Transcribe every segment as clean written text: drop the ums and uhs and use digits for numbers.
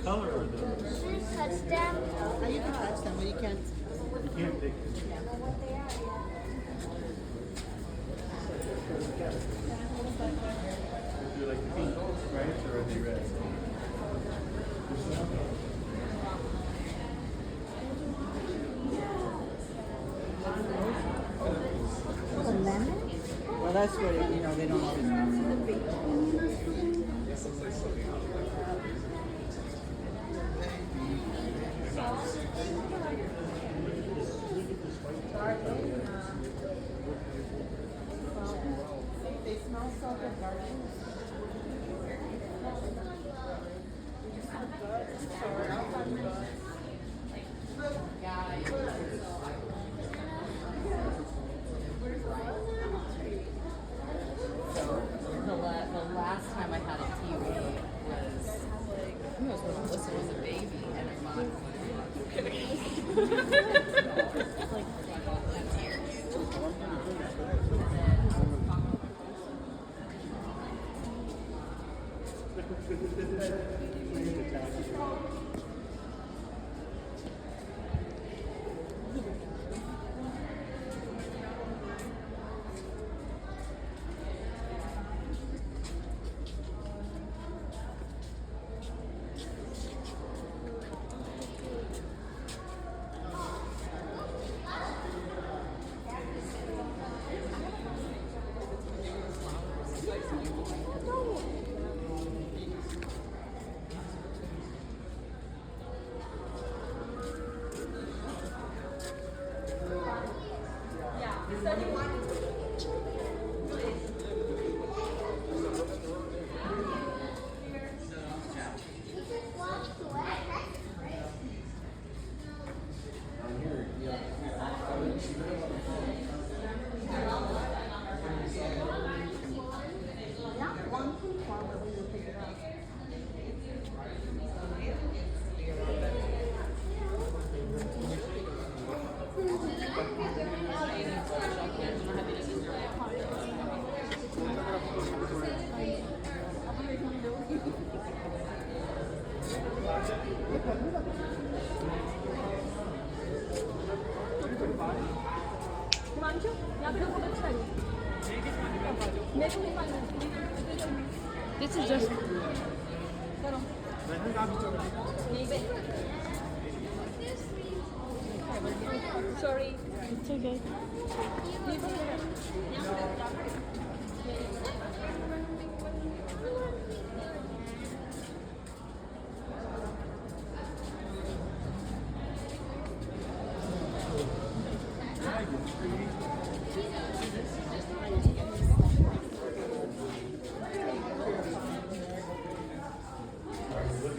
color are those? Should you touch them? You can touch them, but you can't. You can't take it. They're like pink, right? Or are they red? The lemon? Well, that's what they don't always have. They smell so good, garden. The last time I had a TV was, I think it was when Alyssa was a baby and her mom like 10 years. This is just. Sorry. It's okay.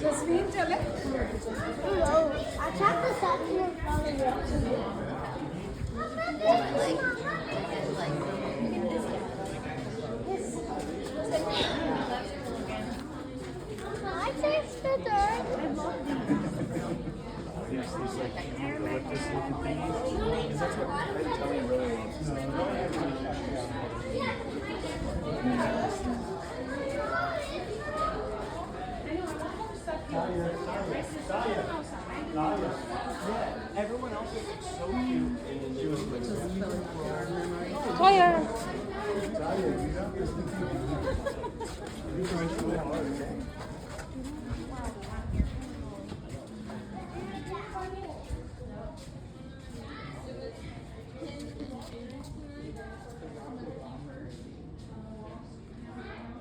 Jasmine, चले? अच्छा तो साथ में I tasted it. Yes, these like eucalyptus looking things. Because that's what Tony really wants. Everyone else was so cute, and she was like, Fire! Talia, you have this